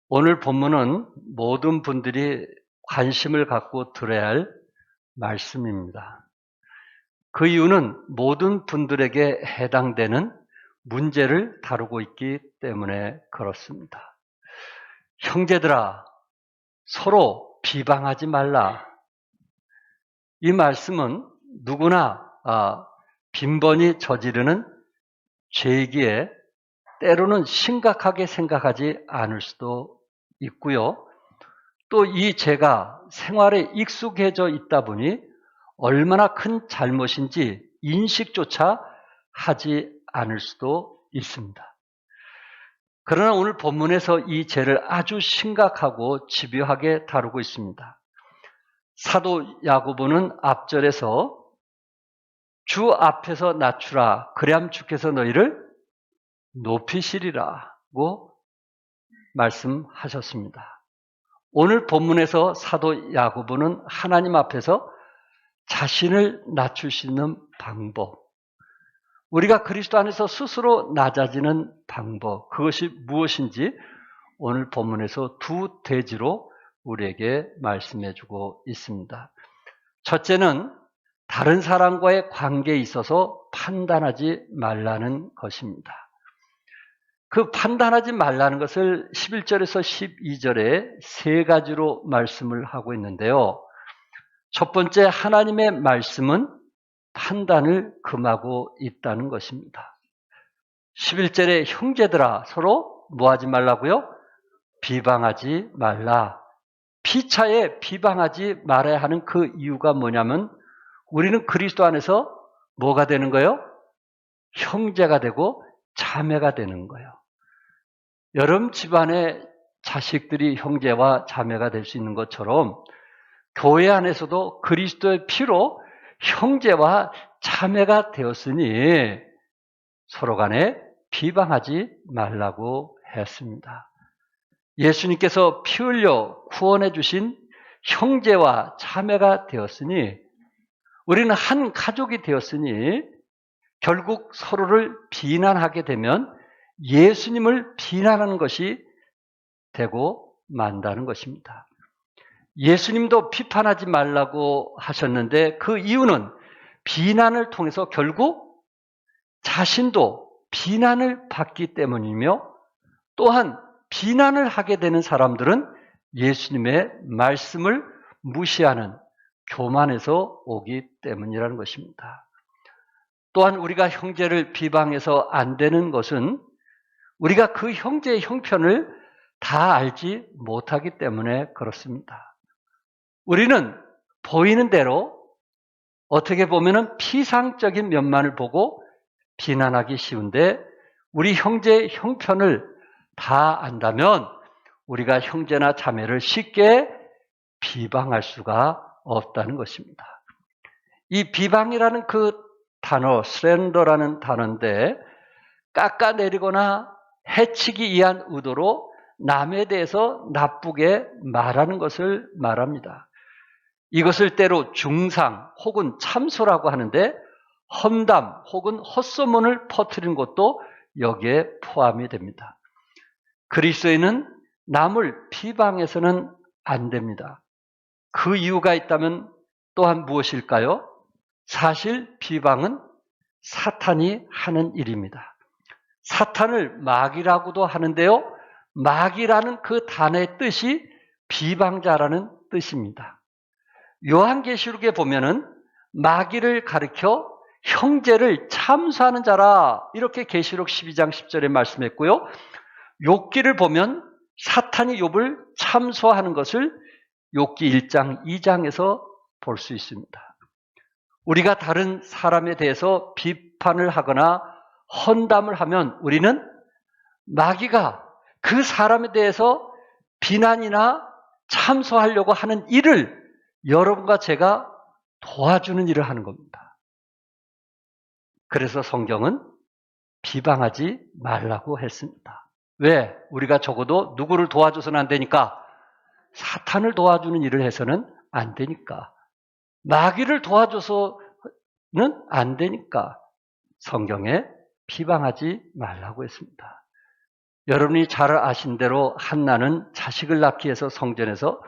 오늘 본문은 모든 분들이 관심을 갖고 들어야 할 말씀입니다. 그 이유는 모든 분들에게 해당되는 문제를 다루고 있기 때문에 그렇습니다. 형제들아, 서로 비방하지 말라. 이 말씀은 누구나 빈번히 저지르는 죄이기에 때로는 심각하게 생각하지 않을 수도 있고요. 또 이 죄가 생활에 익숙해져 있다 보니 얼마나 큰 잘못인지 인식조차 하지 않을 수도 있습니다. 그러나 오늘 본문에서 이 죄를 아주 심각하고 집요하게 다루고 있습니다. 사도 야고보는 앞절에서 주 앞에서 낮추라, 그리함 주께서 너희를 높이시리라고 말씀하셨습니다. 오늘 본문에서 사도 야고보는 하나님 앞에서 자신을 낮출 수 있는 방법, 우리가 그리스도 안에서 스스로 낮아지는 방법, 그것이 무엇인지 오늘 본문에서 두 대지로 우리에게 말씀해주고 있습니다. 첫째는 다른 사람과의 관계에 있어서 판단하지 말라는 것입니다. 그 판단하지 말라는 것을 11절에서 12절에 세 가지로 말씀을 하고 있는데요. 첫 번째, 하나님의 말씀은 판단을 금하고 있다는 것입니다. 11절에 형제들아, 서로 뭐하지 말라고요? 비방하지 말라. 피차에 비방하지 말아야 하는 그 이유가 뭐냐면 우리는 그리스도 안에서 뭐가 되는 거예요? 형제가 되고 자매가 되는 거예요. 여러분 집안의 자식들이 형제와 자매가 될 수 있는 것처럼 교회 안에서도 그리스도의 피로 형제와 자매가 되었으니 서로 간에 비방하지 말라고 했습니다. 예수님께서 피 흘려 구원해 주신 형제와 자매가 되었으니 우리는 한 가족이 되었으니 결국 서로를 비난하게 되면 예수님을 비난하는 것이 되고 만다는 것입니다. 예수님도 비판하지 말라고 하셨는데 그 이유는 비난을 통해서 결국 자신도 비난을 받기 때문이며 또한 비난을 하게 되는 사람들은 예수님의 말씀을 무시하는 교만에서 오기 때문이라는 것입니다. 또한 우리가 형제를 비방해서 안 되는 것은 우리가 그 형제의 형편을 다 알지 못하기 때문에 그렇습니다. 우리는 보이는 대로 어떻게 보면 피상적인 면만을 보고 비난하기 쉬운데 우리 형제의 형편을 다 안다면 우리가 형제나 자매를 쉽게 비방할 수가 없다는 것입니다. 이 비방이라는 그 단어, 슬렌더라는 단어인데 깎아내리거나 해치기 위한 의도로 남에 대해서 나쁘게 말하는 것을 말합니다. 이것을 때로 중상 혹은 참소라고 하는데 험담 혹은 헛소문을 퍼뜨리는 것도 여기에 포함이 됩니다. 그리스도인은 남을 비방해서는 안 됩니다. 그 이유가 있다면 또한 무엇일까요? 사실 비방은 사탄이 하는 일입니다. 사탄을 마귀라고도 하는데요. 마귀라는 그 단어의 뜻이 비방자라는 뜻입니다. 요한계시록에 보면은 마귀를 가리켜 형제를 참수하는 자라 이렇게 계시록 12장 10절에 말씀했고요. 욥기를 보면 사탄이 욥을 참소하는 것을 욥기 1장 2장에서 볼 수 있습니다. 우리가 다른 사람에 대해서 비판을 하거나 헌담을 하면 우리는 마귀가 그 사람에 대해서 비난이나 참소하려고 하는 일을 여러분과 제가 도와주는 일을 하는 겁니다. 그래서 성경은 비방하지 말라고 했습니다. 왜? 우리가 적어도 누구를 도와줘서는 안 되니까? 사탄을 도와주는 일을 해서는 안 되니까. 마귀를 도와줘서는 안 되니까 성경에 비방하지 말라고 했습니다. 여러분이 잘 아신 대로 한나는 자식을 낳기 위해서 성전에서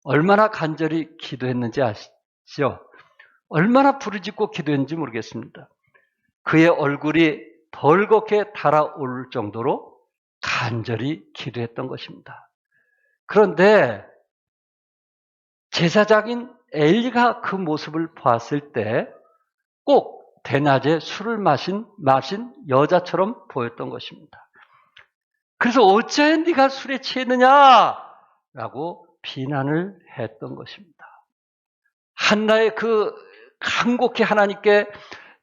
얼마나 간절히 기도했는지 아시죠? 얼마나 부르짖고 기도했는지 모르겠습니다. 그의 얼굴이 벌겋게 달아오를 정도로 간절히 기도했던 것입니다. 그런데 제사장인 엘리가 그 모습을 봤을 때 꼭 대낮에 술을 마신 여자처럼 보였던 것입니다. 그래서 어째 네가 술에 취했느냐라고 비난을 했던 것입니다. 한나의 그 간곡히 하나님께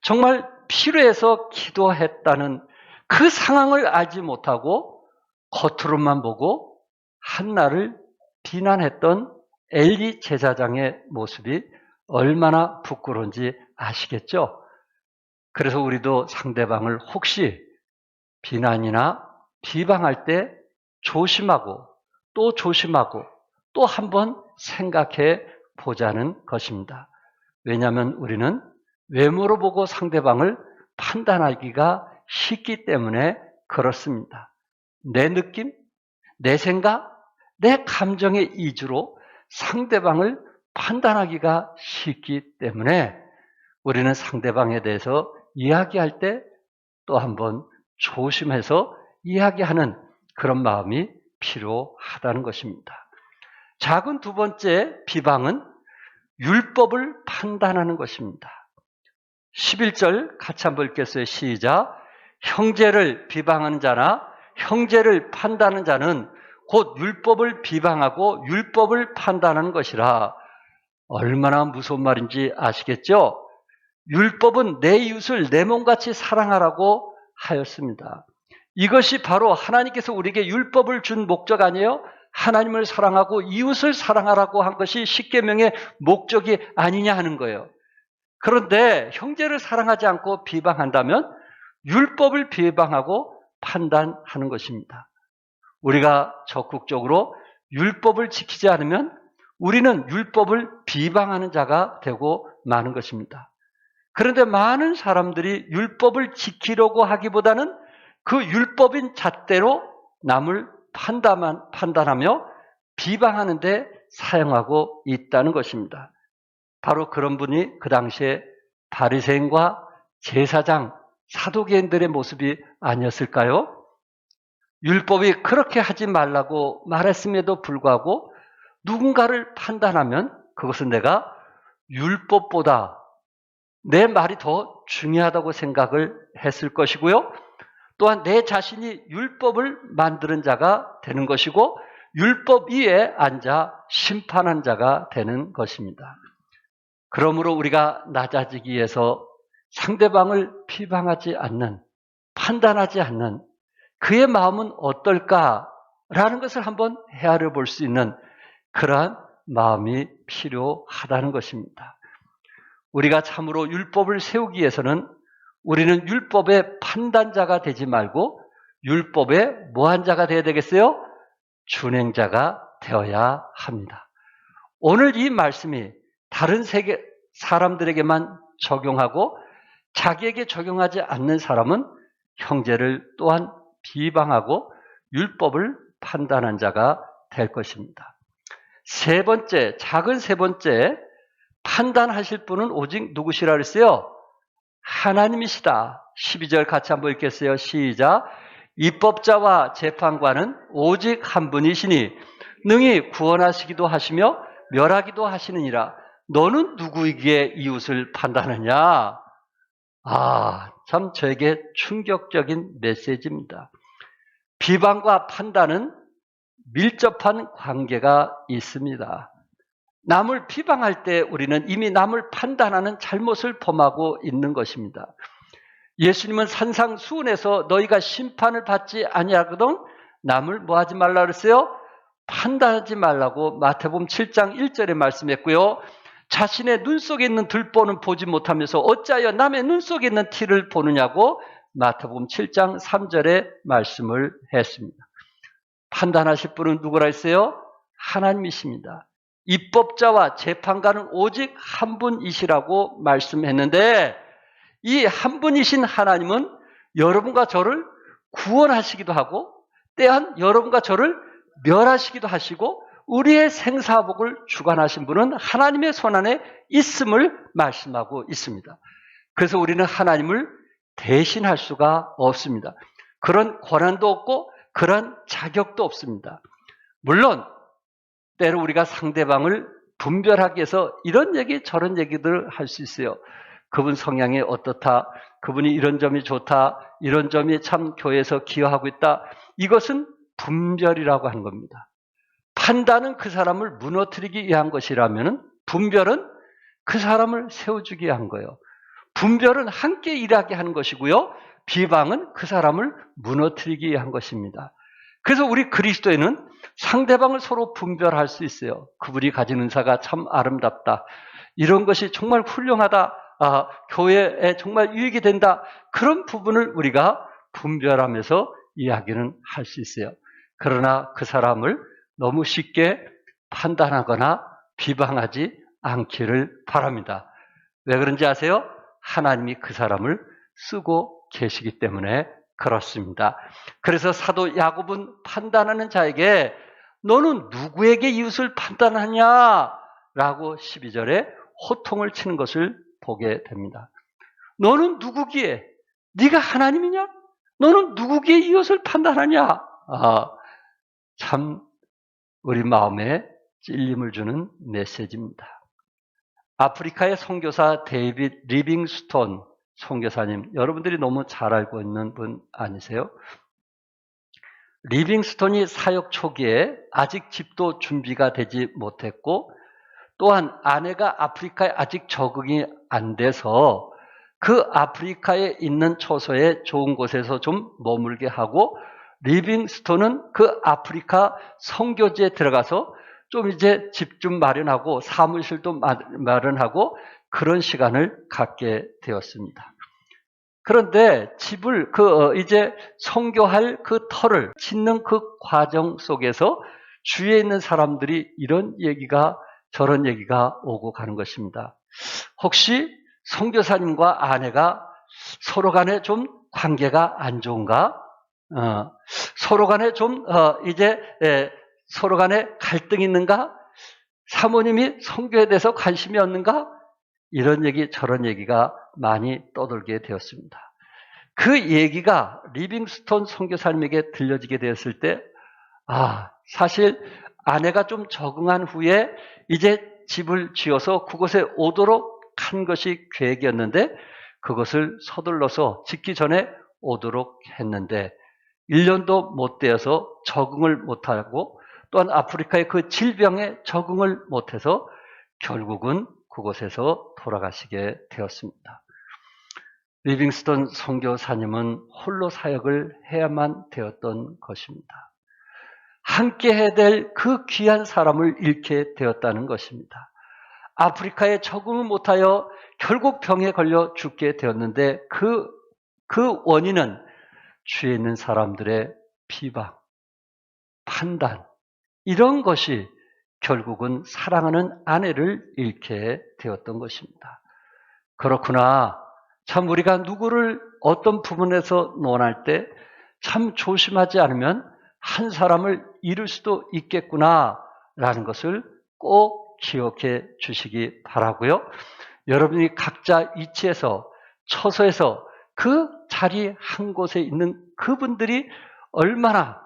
정말 필요해서 기도했다는 그 상황을 알지 못하고 겉으로만 보고 한나를 비난했던 엘리 제사장의 모습이 얼마나 부끄러운지 아시겠죠? 그래서 우리도 상대방을 혹시 비난이나 비방할 때 조심하고 또 한번 생각해 보자는 것입니다. 왜냐하면 우리는 외모로 보고 상대방을 판단하기가 쉽기 때문에 그렇습니다. 내 느낌, 내 생각, 내 감정의 이주로 상대방을 판단하기가 쉽기 때문에 우리는 상대방에 대해서 이야기할 때 또 한번 조심해서 이야기하는 그런 마음이 필요하다는 것입니다. 작은 두 번째 비방은 율법을 판단하는 것입니다. 11절 같이 한번 읽겠어요. 시작. 형제를 비방하는 자나 형제를 판단하는 자는 곧 율법을 비방하고 율법을 판단하는 것이라. 얼마나 무서운 말인지 아시겠죠? 율법은 내 이웃을 내 몸같이 사랑하라고 하였습니다. 이것이 바로 하나님께서 우리에게 율법을 준 목적 아니에요? 하나님을 사랑하고 이웃을 사랑하라고 한 것이 십계명의 목적이 아니냐 하는 거예요. 그런데 형제를 사랑하지 않고 비방한다면 율법을 비방하고 판단하는 것입니다. 우리가 적극적으로 율법을 지키지 않으면 우리는 율법을 비방하는 자가 되고 마는 것입니다. 그런데 많은 사람들이 율법을 지키려고 하기보다는 그 율법인 잣대로 남을 판단하며 비방하는 데 사용하고 있다는 것입니다. 바로 그런 분이 그 당시에 바리새인과 제사장, 사두개인들의 모습이 아니었을까요? 율법이 그렇게 하지 말라고 말했음에도 불구하고 누군가를 판단하면 그것은 내가 율법보다 내 말이 더 중요하다고 생각을 했을 것이고요. 또한 내 자신이 율법을 만드는 자가 되는 것이고 율법 위에 앉아 심판한 자가 되는 것입니다. 그러므로 우리가 낮아지기 위해서 상대방을 비방하지 않는, 판단하지 않는 그의 마음은 어떨까라는 것을 한번 헤아려 볼 수 있는 그러한 마음이 필요하다는 것입니다. 우리가 참으로 율법을 세우기 위해서는 우리는 율법의 판단자가 되지 말고 율법의 뭐한 자가 되어야 되겠어요? 준행자가 되어야 합니다. 오늘 이 말씀이 다른 세계 사람들에게만 적용하고 자기에게 적용하지 않는 사람은 형제를 또한 비방하고 율법을 판단한 자가 될 것입니다. 세 번째, 작은 세 번째, 판단하실 분은 오직 누구시라 그랬어요? 하나님이시다. 12절 같이 한번 읽겠어요. 시작. 입법자와 재판관은 오직 한 분이시니 능히 구원하시기도 하시며 멸하기도 하시느니라. 너는 누구에게 이웃을 판단하냐? 참 저에게 충격적인 메시지입니다. 비방과 판단은 밀접한 관계가 있습니다. 남을 비방할 때 우리는 이미 남을 판단하는 잘못을 범하고 있는 것입니다. 예수님은 산상수훈에서 너희가 심판을 받지 아니하거든 남을 뭐 하지 말라 그랬어요? 판단하지 말라고 마태복음 7장 1절에 말씀했고요. 자신의 눈 속에 있는 들보는 보지 못하면서 어찌하여 남의 눈 속에 있는 티를 보느냐고 마태복음 7장 3절에 말씀을 했습니다. 판단하실 분은 누구라 했어요? 하나님이십니다. 입법자와 재판관은 오직 한 분이시라고 말씀했는데 이 한 분이신 하나님은 여러분과 저를 구원하시기도 하고 때한 여러분과 저를 멸하시기도 하시고 우리의 생사복을 주관하신 분은 하나님의 손안에 있음을 말씀하고 있습니다. 그래서 우리는 하나님을 대신할 수가 없습니다. 그런 권한도 없고 그런 자격도 없습니다. 물론 때로 우리가 상대방을 분별하기 위해서 이런 얘기 저런 얘기들을 할 수 있어요. 그분 성향이 어떻다, 그분이 이런 점이 좋다, 이런 점이 참 교회에서 기여하고 있다. 이것은 분별이라고 하는 겁니다. 판단은 그 사람을 무너뜨리기 위한 것이라면 분별은 그 사람을 세워주기 위한 거예요. 분별은 함께 일하게 하는 것이고요. 비방은 그 사람을 무너뜨리기 위한 것입니다. 그래서 우리 그리스도인은 상대방을 서로 분별할 수 있어요. 그분이 가진 은사가 참 아름답다. 이런 것이 정말 훌륭하다. 교회에 정말 유익이 된다. 그런 부분을 우리가 분별하면서 이야기는 할 수 있어요. 그러나 그 사람을 너무 쉽게 판단하거나 비방하지 않기를 바랍니다. 왜 그런지 아세요? 하나님이 그 사람을 쓰고 계시기 때문에 그렇습니다. 그래서 사도 야곱은 판단하는 자에게 너는 누구에게 이웃을 판단하냐? 라고 12절에 호통을 치는 것을 보게 됩니다. 너는 누구기에? 네가 하나님이냐? 너는 누구기에 이웃을 판단하냐? 참 우리 마음에 찔림을 주는 메시지입니다. 아프리카의 선교사 데이빗 리빙스톤 선교사님, 여러분들이 너무 잘 알고 있는 분 아니세요? 리빙스톤이 사역 초기에 아직 집도 준비가 되지 못했고 또한 아내가 아프리카에 아직 적응이 안 돼서 그 아프리카에 있는 처소에 좋은 곳에서 좀 머물게 하고 리빙스톤은 그 아프리카 선교지에 들어가서 좀 이제 집 좀 마련하고 사무실도 마련하고 그런 시간을 갖게 되었습니다. 그런데 집을 이제 선교할 그 터를 짓는 그 과정 속에서 주위에 있는 사람들이 이런 얘기가 저런 얘기가 오고 가는 것입니다. 혹시 선교사님과 아내가 서로 간에 좀 관계가 안 좋은가? 서로 간에 좀 서로 간에 갈등이 있는가? 사모님이 선교에 대해서 관심이 없는가? 이런 얘기 저런 얘기가 많이 떠돌게 되었습니다. 그 얘기가 리빙스톤 선교사님에게 들려지게 되었을 때 사실 아내가 좀 적응한 후에 이제 집을 지어서 그곳에 오도록 한 것이 계획이었는데 그것을 서둘러서 짓기 전에 오도록 했는데 1년도 못 되어서 적응을 못하고 또한 아프리카의 그 질병에 적응을 못해서 결국은 그곳에서 돌아가시게 되었습니다. 리빙스톤 선교사님은 홀로 사역을 해야만 되었던 것입니다. 함께 해야 될 그 귀한 사람을 잃게 되었다는 것입니다. 아프리카에 적응을 못하여 결국 병에 걸려 죽게 되었는데 그 원인은 주위에 있는 사람들의 비방, 판단 이런 것이 결국은 사랑하는 아내를 잃게 되었던 것입니다. 그렇구나. 참 우리가 누구를 어떤 부분에서 논할 때 참 조심하지 않으면 한 사람을 잃을 수도 있겠구나라는 것을 꼭 기억해 주시기 바라고요. 여러분이 각자 위치에서 처소에서 그 자리 한 곳에 있는 그분들이 얼마나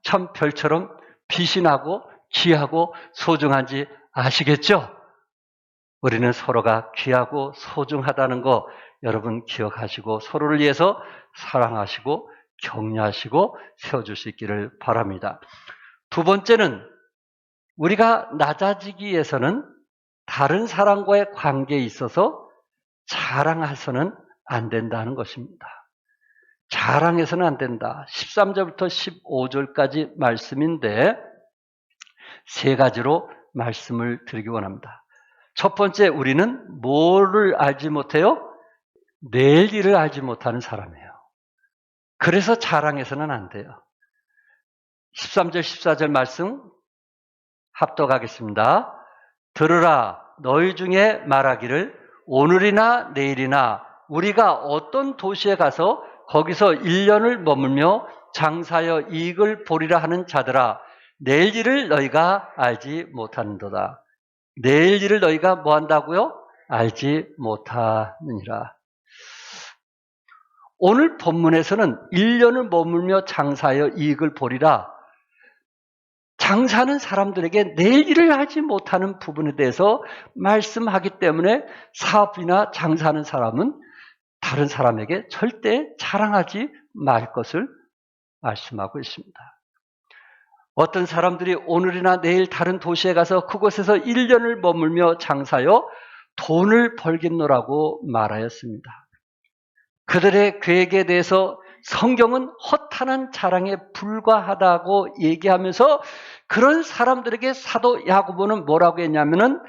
참 별처럼 빛이 나고 귀하고 소중한지 아시겠죠? 우리는 서로가 귀하고 소중하다는 거 여러분 기억하시고 서로를 위해서 사랑하시고 격려하시고 세워줄 수 있기를 바랍니다. 두 번째는 우리가 낮아지기 위해서는 다른 사람과의 관계에 있어서 자랑해서는 안 된다는 것입니다. 자랑해서는 안 된다. 13절부터 15절까지 말씀인데 세 가지로 말씀을 드리기 원합니다. 첫 번째, 우리는 뭐를 알지 못해요? 내일 일을 알지 못하는 사람이에요. 그래서 자랑해서는 안 돼요. 13절, 14절 말씀 합독하겠습니다. 들으라, 너희 중에 말하기를 오늘이나 내일이나 우리가 어떤 도시에 가서 거기서 1년을 머물며 장사하여 이익을 보리라 하는 자들아, 내일 일을 너희가 알지 못하는도다. 내일 일을 너희가 뭐 한다고요? 알지 못하느니라. 오늘 본문에서는 1년을 머물며 장사하여 이익을 보리라. 장사하는 사람들에게 내일 일을 알지 못하는 부분에 대해서 말씀하기 때문에 사업이나 장사하는 사람은 다른 사람에게 절대 자랑하지 말 것을 말씀하고 있습니다. 어떤 사람들이 오늘이나 내일 다른 도시에 가서 그곳에서 1년을 머물며 장사하여 돈을 벌겠노라고 말하였습니다. 그들의 계획에 대해서 성경은 허탄한 자랑에 불과하다고 얘기하면서 그런 사람들에게 사도 야고보는 뭐라고 했냐면은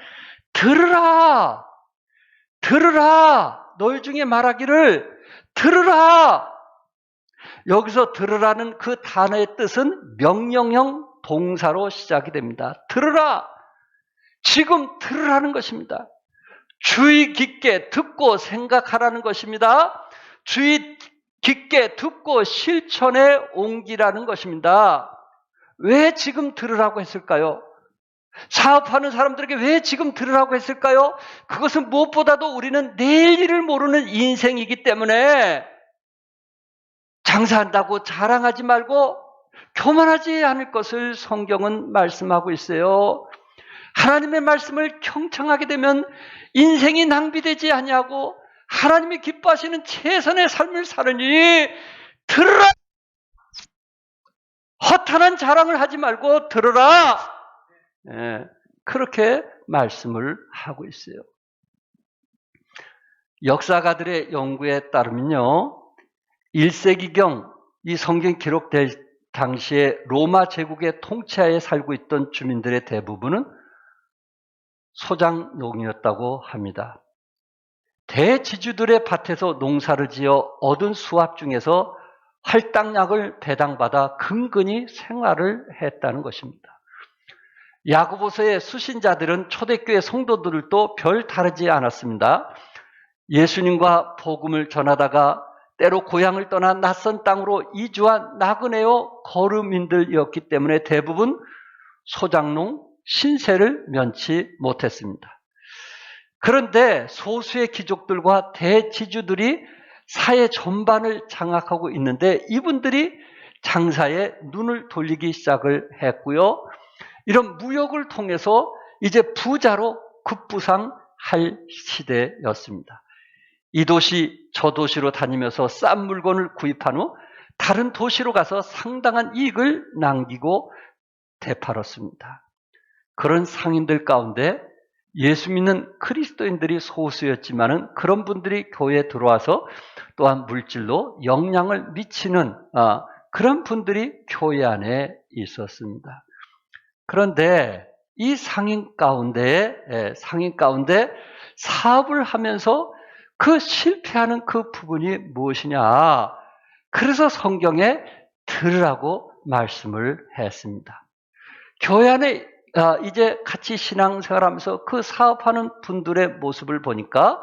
들으라! 들으라! 너희 중에 말하기를 들으라! 여기서 들으라는 그 단어의 뜻은 명령형 동사로 시작이 됩니다. 들으라! 지금 들으라는 것입니다. 주의 깊게 듣고 생각하라는 것입니다. 주의 깊게 듣고 실천에 옮기라는 것입니다. 왜 지금 들으라고 했을까요? 사업하는 사람들에게 왜 지금 들으라고 했을까요? 그것은 무엇보다도 우리는 내일 일을 모르는 인생이기 때문에 장사한다고 자랑하지 말고 교만하지 않을 것을 성경은 말씀하고 있어요. 하나님의 말씀을 경청하게 되면 인생이 낭비되지 아니하고 하나님이 기뻐하시는 최선의 삶을 살으니 들으라! 허탄한 자랑을 하지 말고 들으라! 그렇게 말씀을 하고 있어요. 역사가들의 연구에 따르면요, 1세기경 이 성경 기록될 당시에 로마 제국의 통치하에 살고 있던 주민들의 대부분은 소작농이었다고 합니다. 대지주들의 밭에서 농사를 지어 얻은 수확 중에서 할당량을 배당받아 근근히 생활을 했다는 것입니다. 야고보서의 수신자들은 초대교회 성도들도 별 다르지 않았습니다. 예수님과 복음을 전하다가 때로 고향을 떠나 낯선 땅으로 이주한 나그네요 거류민들이었기 때문에 대부분 소작농, 신세를 면치 못했습니다. 그런데 소수의 귀족들과 대지주들이 사회 전반을 장악하고 있는데 이분들이 장사에 눈을 돌리기 시작을 했고요. 이런 무역을 통해서 이제 부자로 급부상할 시대였습니다. 이 도시 저 도시로 다니면서 싼 물건을 구입한 후 다른 도시로 가서 상당한 이익을 남기고 되팔았습니다. 그런 상인들 가운데 예수 믿는 그리스도인들이 소수였지만은 그런 분들이 교회에 들어와서 또한 물질로 영향을 미치는 그런 분들이 교회 안에 있었습니다. 그런데 이 상인 가운데 사업을 하면서 그 실패하는 그 부분이 무엇이냐? 그래서 성경에 들으라고 말씀을 했습니다. 교회 안에 이제 같이 신앙생활하면서 그 사업하는 분들의 모습을 보니까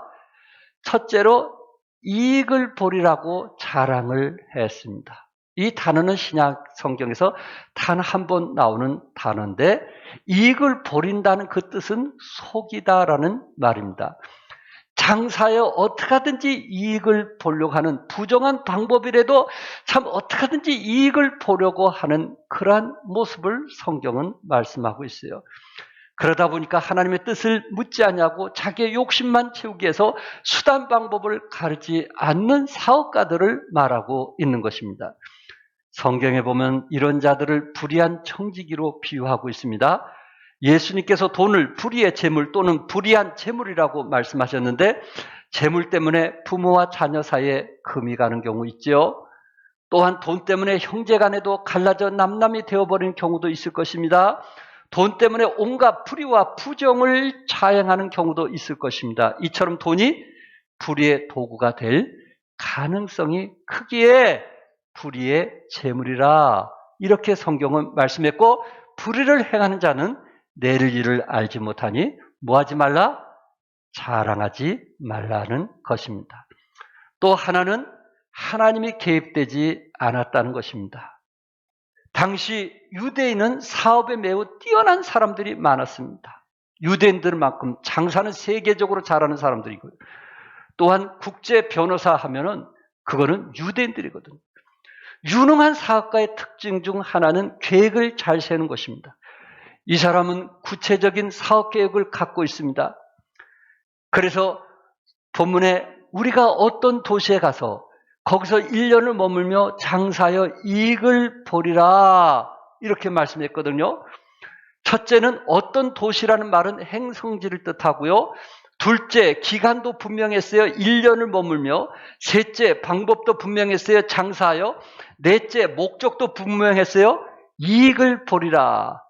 첫째로 이익을 보리라고 자랑을 했습니다. 이 단어는 신약 성경에서 단 한 번 나오는 단어인데 이익을 보린다는 그 뜻은 속이다라는 말입니다. 장사에 어떻게 하든지 이익을 보려고 하는 부정한 방법이라도 참 어떻게 하든지 이익을 보려고 하는 그러한 모습을 성경은 말씀하고 있어요. 그러다 보니까 하나님의 뜻을 묻지 않냐고 자기의 욕심만 채우기 위해서 수단 방법을 가르지 않는 사업가들을 말하고 있는 것입니다. 성경에 보면 이런 자들을 불의한 청지기로 비유하고 있습니다. 예수님께서 돈을 불의의 재물 또는 불의한 재물이라고 말씀하셨는데 재물 때문에 부모와 자녀 사이에 금이 가는 경우 있죠. 또한 돈 때문에 형제 간에도 갈라져 남남이 되어버리는 경우도 있을 것입니다. 돈 때문에 온갖 불의와 부정을 자행하는 경우도 있을 것입니다. 이처럼 돈이 불의의 도구가 될 가능성이 크기에 불의의 재물이라 이렇게 성경은 말씀했고 불의를 행하는 자는 내릴 일을 알지 못하니 뭐하지 말라? 자랑하지 말라는 것입니다. 또 하나는 하나님이 개입되지 않았다는 것입니다. 당시 유대인은 사업에 매우 뛰어난 사람들이 많았습니다. 유대인들만큼 장사는 세계적으로 잘하는 사람들이고요. 또한 국제 변호사 하면은 그거는 유대인들이거든요. 유능한 사업가의 특징 중 하나는 계획을 잘 세우는 것입니다. 이 사람은 구체적인 사업 계획을 갖고 있습니다. 그래서 본문에 우리가 어떤 도시에 가서 거기서 1년을 머물며 장사하여 이익을 보리라 이렇게 말씀했거든요. 첫째는 어떤 도시라는 말은 행성지를 뜻하고요. 둘째, 기간도 분명했어요. 1년을 머물며. 셋째, 방법도 분명했어요. 장사하여. 넷째, 목적도 분명했어요. 이익을 보리라.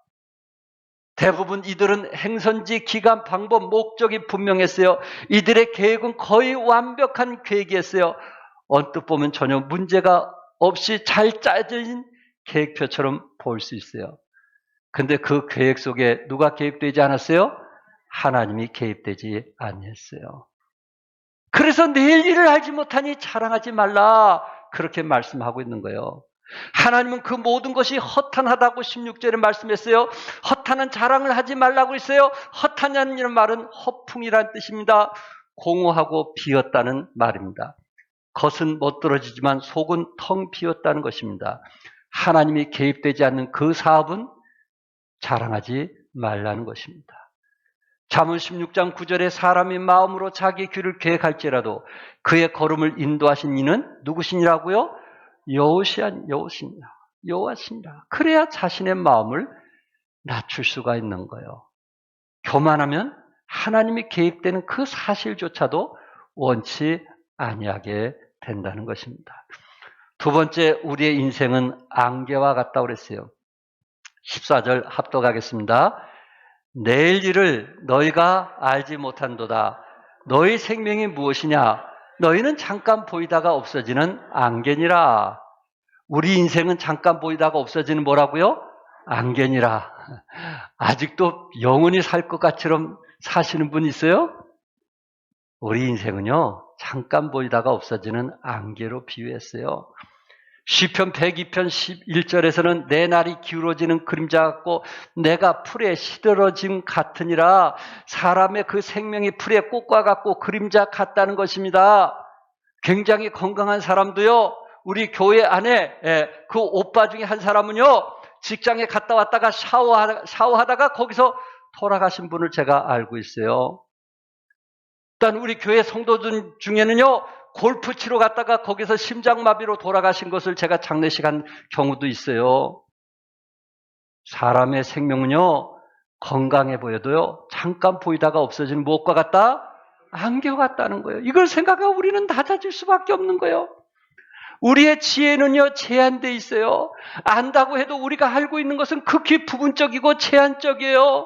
대부분 이들은 행선지, 기간, 방법, 목적이 분명했어요. 이들의 계획은 거의 완벽한 계획이었어요. 언뜻 보면 전혀 문제가 없이 잘 짜진 계획표처럼 볼 수 있어요. 근데 그 계획 속에 누가 개입되지 않았어요? 하나님이 개입되지 아니했어요. 그래서 내일 일을 알지 못하니 자랑하지 말라 그렇게 말씀하고 있는 거예요. 하나님은 그 모든 것이 허탄하다고 16절에 말씀했어요. 허탄한 자랑을 하지 말라고 했어요. 허탄이라는 말은 허풍이라는 뜻입니다. 공허하고 비었다는 말입니다. 겉은 멋들어지지만 속은 텅 비었다는 것입니다. 하나님이 개입되지 않는 그 사업은 자랑하지 말라는 것입니다. 잠언 16장 9절에 사람이 마음으로 자기 길을 계획할지라도 그의 걸음을 인도하신 이는 누구시니라고요? 여호와시니라. 그래야 자신의 마음을 낮출 수가 있는 거예요. 교만하면 하나님이 개입되는 그 사실조차도 원치 아니하게 된다는 것입니다. 두 번째, 우리의 인생은 안개와 같다고 그랬어요. 14절 합독하겠습니다. 내일 일을 너희가 알지 못한도다. 너희 생명이 무엇이냐? 너희는 잠깐 보이다가 없어지는 안개니라. 우리 인생은 잠깐 보이다가 없어지는 뭐라고요? 안개니라. 아직도 영원히 살 것 같처럼 사시는 분 있어요? 우리 인생은요, 잠깐 보이다가 없어지는 안개로 비유했어요. 시편 102편 11절에서는 내 날이 기울어지는 그림자 같고 내가 풀에 시들어짐 같으니라. 사람의 그 생명이 풀의 꽃과 같고 그림자 같다는 것입니다. 굉장히 건강한 사람도요, 우리 교회 안에 그 오빠 중에 한 사람은요, 직장에 갔다 왔다가 샤워하다가 거기서 돌아가신 분을 제가 알고 있어요. 일단 우리 교회 성도들 중에는요, 골프 치러 갔다가 거기서 심장마비로 돌아가신 것을 제가 장례식한 경우도 있어요. 사람의 생명은요, 건강해 보여도요, 잠깐 보이다가 없어지는 무엇과 같다? 안개와 같다는 거예요. 이걸 생각하고 우리는 낮아질 수밖에 없는 거예요. 우리의 지혜는요, 제한되어 있어요. 안다고 해도 우리가 알고 있는 것은 극히 부분적이고 제한적이에요.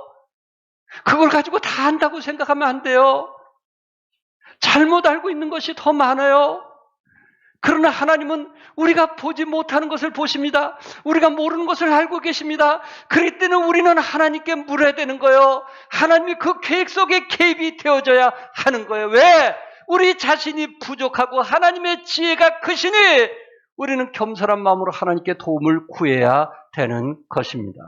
그걸 가지고 다 안다고 생각하면 안 돼요. 잘못 알고 있는 것이 더 많아요. 그러나 하나님은 우리가 보지 못하는 것을 보십니다. 우리가 모르는 것을 알고 계십니다. 그럴 때는 우리는 하나님께 물어야 되는 거예요. 하나님이 그 계획 속에 개입이 되어져야 하는 거예요. 왜? 우리 자신이 부족하고 하나님의 지혜가 크시니 우리는 겸손한 마음으로 하나님께 도움을 구해야 되는 것입니다.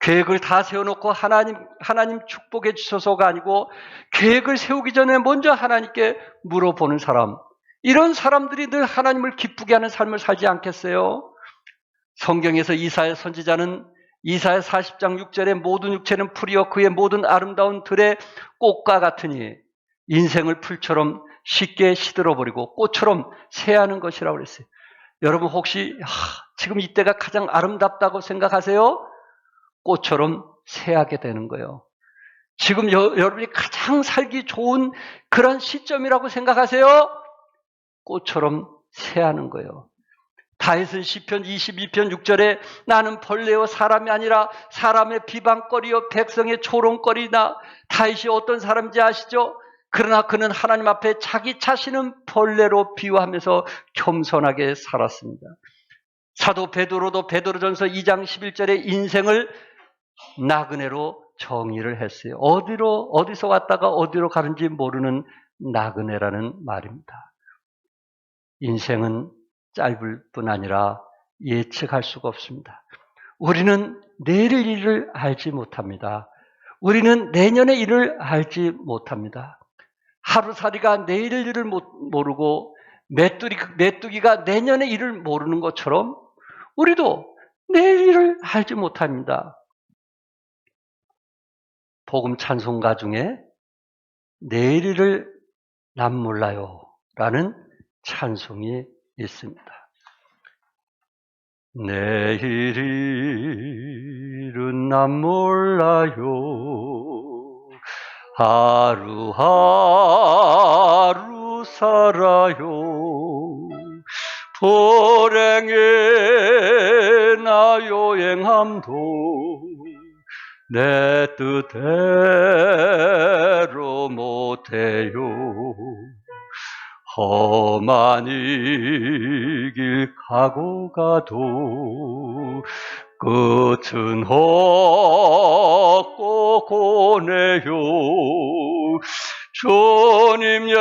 계획을 다 세워놓고 하나님 축복해 주셔서가 아니고 계획을 세우기 전에 먼저 하나님께 물어보는 사람, 이런 사람들이 늘 하나님을 기쁘게 하는 삶을 살지 않겠어요? 성경에서 이사야 선지자는 이사야 40장 6절에 모든 육체는 풀이요 그의 모든 아름다운 들의 꽃과 같으니 인생을 풀처럼 쉽게 시들어버리고 꽃처럼 새하는 것이라고 그랬어요. 여러분 혹시 지금 이때가 가장 아름답다고 생각하세요? 꽃처럼 새하게 되는 거예요. 지금 여러분이 가장 살기 좋은 그런 시점이라고 생각하세요? 꽃처럼 새하는 거예요. 다윗은 시편 22편 6절에 나는 벌레요 사람이 아니라 사람의 비방거리요 백성의 조롱거리나. 다윗이 어떤 사람인지 아시죠? 그러나 그는 하나님 앞에 자기 자신은 벌레로 비유하면서 겸손하게 살았습니다. 사도 베드로도 베드로전서 2장 11절에 인생을 나그네로 정의를 했어요. 어디서 왔다가 어디로 가는지 모르는 나그네라는 말입니다. 인생은 짧을 뿐 아니라 예측할 수가 없습니다. 우리는 내일 일을 알지 못합니다. 우리는 내년의 일을 알지 못합니다. 하루살이가 내일 일을 모르고 메뚜기가 내년의 일을 모르는 것처럼 우리도 내일 일을 알지 못합니다. 복음 찬송가 중에 내일 일을 난 몰라요 라는 찬송이 있습니다. 내일 일은 난 몰라요. 하루하루 살아요. 불행해 나 여행함도 내 뜻대로 못해요. 험한 이 길 가고 가도 끝은 없고 고네요. 주님 예수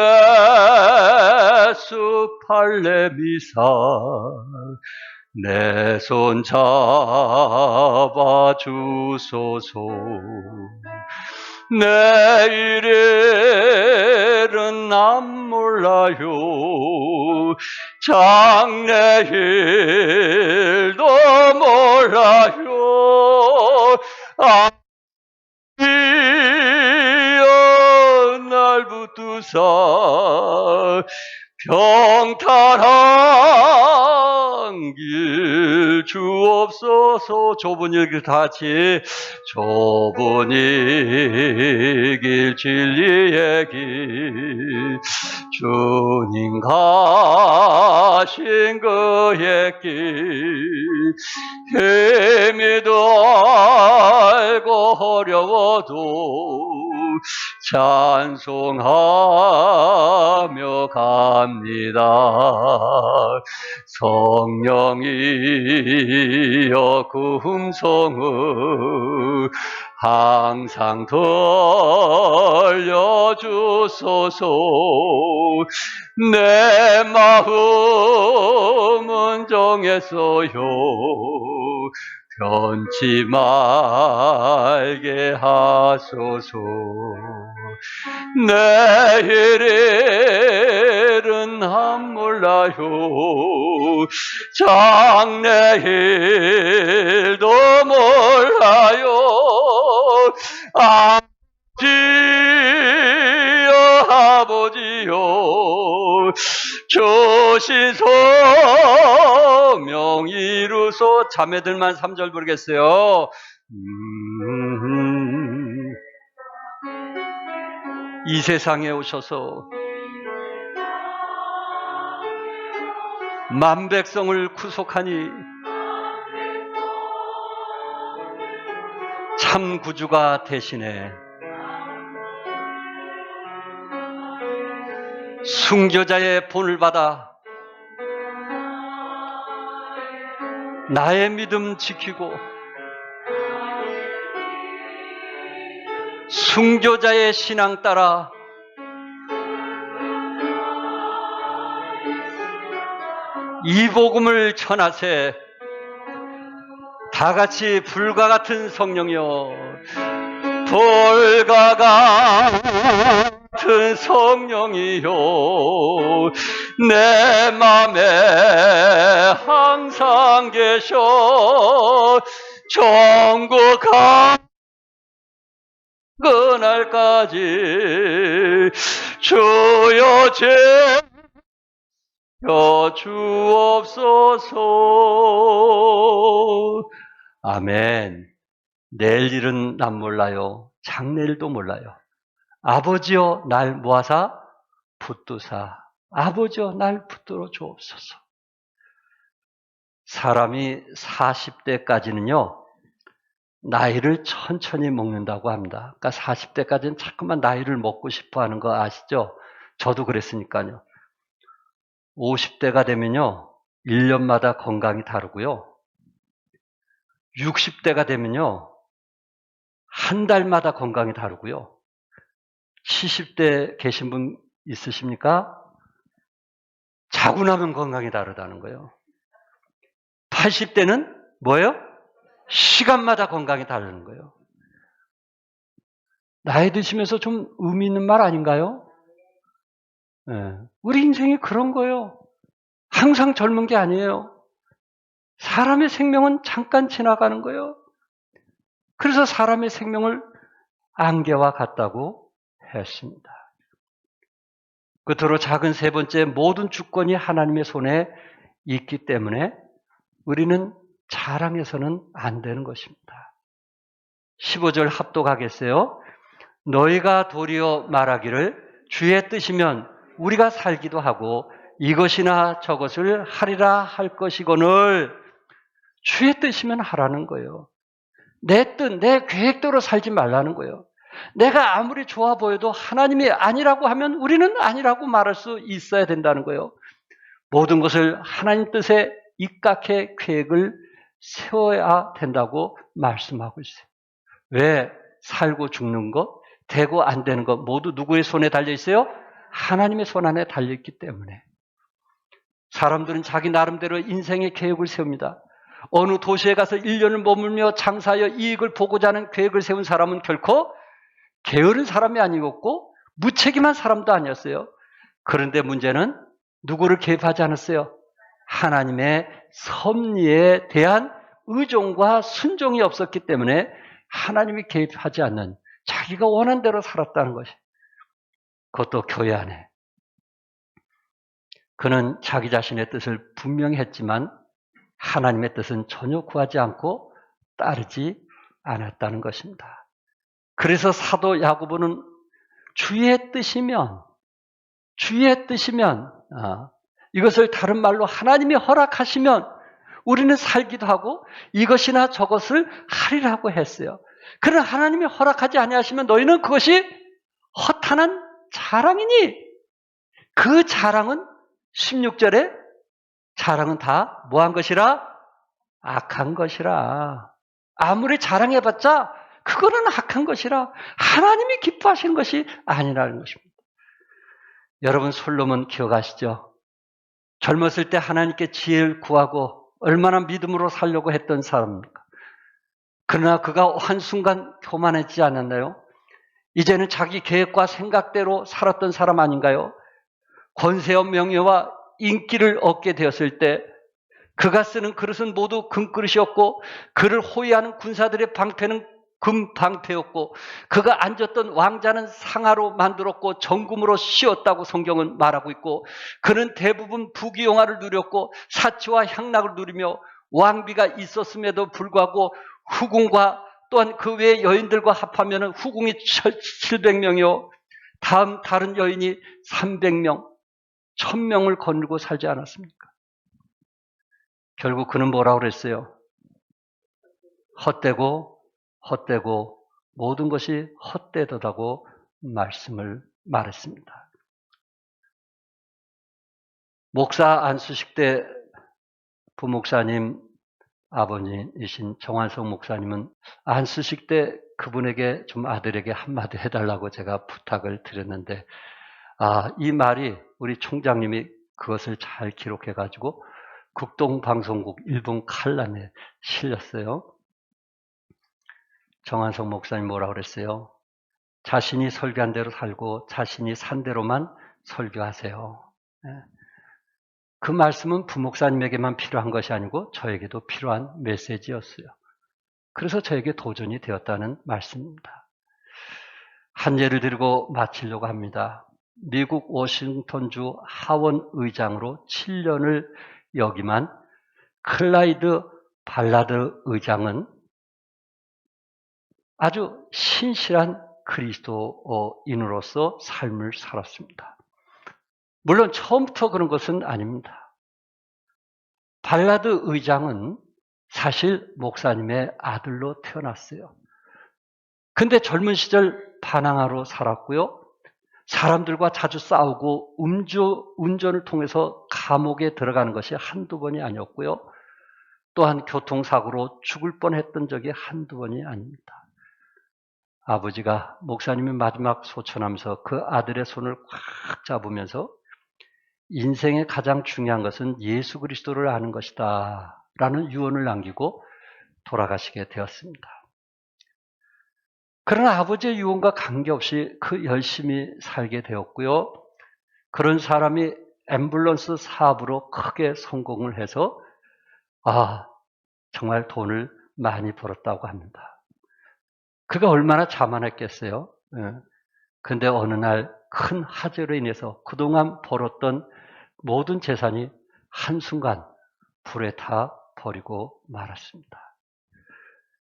팔레미사 내 손 잡아 주소서. 내일은 난 몰라요. 장래일도 몰라요. 아니여 날 붙드사 평탄한 길 주옵소서. 좁은 길 같이 좁은 이 길 진리의 길 주님 가신 그의 길 힘이도 알고 어려워도 찬송하며 갑니다. 성령이여 그 음성을 항상 들려주소서. 내 마음은 정했어요. 변치 말게 하소서. 내일은 난 몰라요. 장래일도 몰라요. 아버지여 주신 소명 이루소. 자매들만 3절 부르겠어요. 이 세상에 오셔서 만백성을 구속하니 참 구주가 되시네. 순교자의 본을 받아 나의 믿음 지키고 순교자의 신앙 따라 이 복음을 전하세. 다 같이 불과 같은 성령이여, 불과 같은 성령이여, 내 맘에 항상 계셔. 천국 가 그날까지 주여 제여 주옵소서. 아멘. 내일 일은 난 몰라요. 장래일도 몰라요. 아버지여 날 모아사 붙드사. 아버지여 날 붙들어 주옵소서. 사람이 40대까지는요 나이를 천천히 먹는다고 합니다. 그러니까 40대까지는 자꾸만 나이를 먹고 싶어 하는 거 아시죠? 저도 그랬으니까요. 50대가 되면요 1년마다 건강이 다르고요. 60대가 되면요 한 달마다 건강이 다르고요. 70대 계신 분 있으십니까? 자고 나면 건강이 다르다는 거예요. 80대는 뭐예요? 시간마다 건강이 다르는 거예요. 나이 드시면서 좀 의미 있는 말 아닌가요? 네. 우리 인생이 그런 거예요. 항상 젊은 게 아니에요. 사람의 생명은 잠깐 지나가는 거예요. 그래서 사람의 생명을 안개와 같다고 했습니다. 끝으로 작은 세 번째, 모든 주권이 하나님의 손에 있기 때문에 우리는 자랑해서는 안 되는 것입니다. 15절 합독하겠어요? 너희가 도리어 말하기를 주의 뜻이면 우리가 살기도 하고 이것이나 저것을 하리라 할 것이거늘. 주의 뜻이면 하라는 거예요. 내 뜻, 내 계획대로 살지 말라는 거예요. 내가 아무리 좋아 보여도 하나님이 아니라고 하면 우리는 아니라고 말할 수 있어야 된다는 거예요. 모든 것을 하나님 뜻에 입각해 계획을 세워야 된다고 말씀하고 있어요. 왜? 살고 죽는 것, 되고 안 되는 것 모두 누구의 손에 달려 있어요? 하나님의 손 안에 달려 있기 때문에. 사람들은 자기 나름대로 인생의 계획을 세웁니다. 어느 도시에 가서 1년을 머물며 장사하여 이익을 보고자 하는 계획을 세운 사람은 결코 게으른 사람이 아니었고 무책임한 사람도 아니었어요. 그런데 문제는 누구를 개입하지 않았어요? 하나님의 섭리에 대한 의존과 순종이 없었기 때문에 하나님이 개입하지 않는 자기가 원한 대로 살았다는 것이. 그것도 교회 안에. 그는 자기 자신의 뜻을 분명히 했지만 하나님의 뜻은 전혀 구하지 않고 따르지 않았다는 것입니다. 그래서 사도 야고보는 주의 뜻이면 이것을 다른 말로 하나님이 허락하시면 우리는 살기도 하고 이것이나 저것을 하리라고 했어요. 그러나 하나님이 허락하지 아니하시면 너희는 그것이 허탄한 자랑이니, 그 자랑은 16절에 자랑은 다 뭐한 것이라? 악한 것이라. 아무리 자랑해봤자 그거는 악한 것이라. 하나님이 기뻐하시는 것이 아니라는 것입니다. 여러분, 솔로몬 기억하시죠? 젊었을 때 하나님께 지혜를 구하고 얼마나 믿음으로 살려고 했던 사람입니까? 그러나 그가 한순간 교만하지 않았나요? 이제는 자기 계획과 생각대로 살았던 사람 아닌가요? 권세와 명예와 인기를 얻게 되었을 때 그가 쓰는 그릇은 모두 금그릇이었고 그를 호위하는 군사들의 방패는 금방패였고 그가 앉았던 왕자는 상아로 만들었고 정금으로 씌웠다고 성경은 말하고 있고 그는 대부분 부귀영화를 누렸고 사치와 향락을 누리며 왕비가 있었음에도 불구하고 후궁과 또한 그 외의 여인들과 합하면 후궁이 700명이요 다른 여인이 300명 1000명을 거느리고 살지 않았습니까? 결국 그는 뭐라고 그랬어요? 헛되고 모든 것이 헛되다고 말했습니다. 목사 안수식 때 부목사님 아버님이신 정환석 목사님은 안수식 때 그분에게 좀 아들에게 한마디 해달라고 제가 부탁을 드렸는데 이 말이 우리 총장님이 그것을 잘 기록해가지고 국동방송국 일본 칼럼에 실렸어요. 정한석 목사님 뭐라고 그랬어요? 자신이 설교한 대로 살고 자신이 산 대로만 설교하세요. 그 말씀은 부목사님에게만 필요한 것이 아니고 저에게도 필요한 메시지였어요. 그래서 저에게 도전이 되었다는 말씀입니다. 한 예를 들고 마치려고 합니다. 미국 워싱턴주 하원 의장으로 7년을 역임한 클라이드 발라드 의장은 아주 신실한 그리스도인으로서 삶을 살았습니다. 물론 처음부터 그런 것은 아닙니다. 발라드 의장은 사실 목사님의 아들로 태어났어요. 근데 젊은 시절 반항아로 살았고요. 사람들과 자주 싸우고 운전을 통해서 감옥에 들어가는 것이 한두 번이 아니었고요. 또한 교통사고로 죽을 뻔했던 적이 한두 번이 아닙니다. 아버지가 목사님이 마지막 소천하면서 그 아들의 손을 꽉 잡으면서 인생의 가장 중요한 것은 예수 그리스도를 아는 것이다 유언을 남기고 돌아가시게 되었습니다. 그러나 아버지의 유언과 관계없이 열심히 살게 되었고요. 그런 사람이 앰뷸런스 사업으로 크게 성공을 해서 정말 돈을 많이 벌었다고 합니다. 그가 얼마나 자만했겠어요. 근데 어느 날 큰 화재로 인해서 그동안 벌었던 모든 재산이 한순간 불에 타 버리고 말았습니다.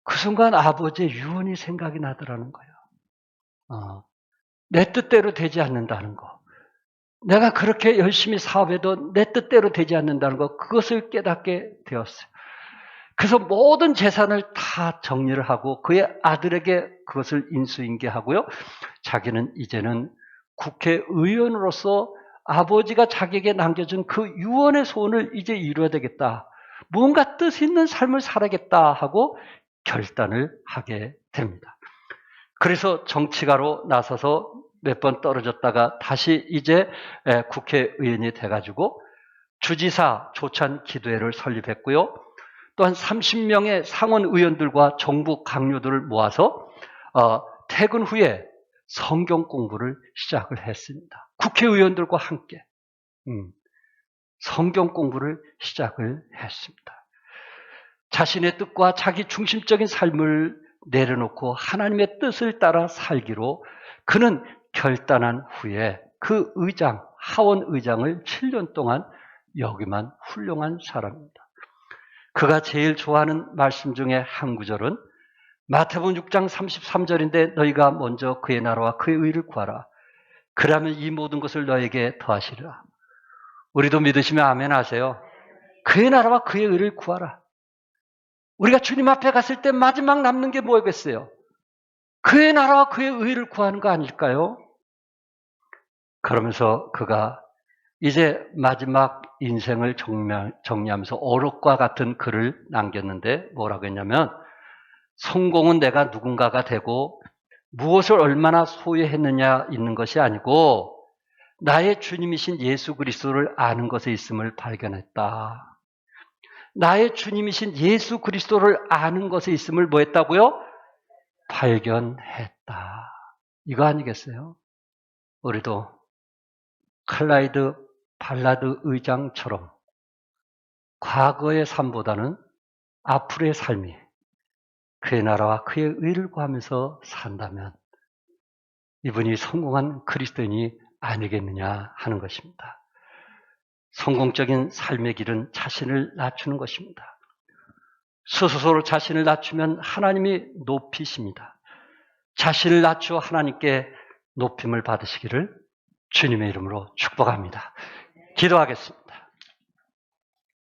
그 순간 아버지의 유언이 생각이 나더라는 거예요. 내 뜻대로 되지 않는다는 거. 내가 그렇게 열심히 사업해도 내 뜻대로 되지 않는다는 거, 그것을 깨닫게 되었어요. 그래서 모든 재산을 다 정리를 하고 그의 아들에게 그것을 인수인계하고요. 자기는 이제는 국회의원으로서 아버지가 자기에게 남겨준 그 유언의 소원을 이제 이루어야 되겠다. 무언가 뜻 있는 삶을 살아야겠다 하고 결단을 하게 됩니다. 그래서 정치가로 나서서 몇 번 떨어졌다가 다시 이제 국회의원이 돼가지고 주지사 조찬 기도회를 설립했고요. 또한 30명의 상원 의원들과 정부 강요들을 모아서 퇴근 후에 성경 공부를 시작을 했습니다. 국회의원들과 함께 성경 공부를 시작을 했습니다. 자신의 뜻과 자기 중심적인 삶을 내려놓고 하나님의 뜻을 따라 살기로 그는 결단한 후에 그 하원 의장을 7년 동안 여기만 훌륭한 사람입니다. 그가 제일 좋아하는 말씀 중에 한 구절은 마태복음 6장 33절인데 너희가 먼저 그의 나라와 그의 의를 구하라. 그러면 이 모든 것을 너에게 더하시리라. 우리도 믿으시면 아멘 하세요. 그의 나라와 그의 의를 구하라. 우리가 주님 앞에 갔을 때 마지막 남는 게 뭐겠어요? 그의 나라와 그의 의를 구하는 거 아닐까요? 그러면서 그가 이제 마지막 인생을 정리하면서 어록과 같은 글을 남겼는데 뭐라고 했냐면 성공은 내가 누군가가 되고 무엇을 얼마나 소유했느냐 있는 것이 아니고 나의 주님이신 예수 그리스도를 아는 것에 있음을 발견했다. 나의 주님이신 예수 그리스도를 아는 것에 있음을 뭐 했다고요? 발견했다. 이거 아니겠어요? 우리도 클라이드 발라드 의장처럼 과거의 삶보다는 앞으로의 삶이 그의 나라와 그의 의를 구하면서 산다면 이분이 성공한 그리스도인이 아니겠느냐 하는 것입니다. 성공적인 삶의 길은 자신을 낮추는 것입니다. 스스로 자신을 낮추면 하나님이 높이십니다. 자신을 낮추어 하나님께 높임을 받으시기를 주님의 이름으로 축복합니다. 기도하겠습니다.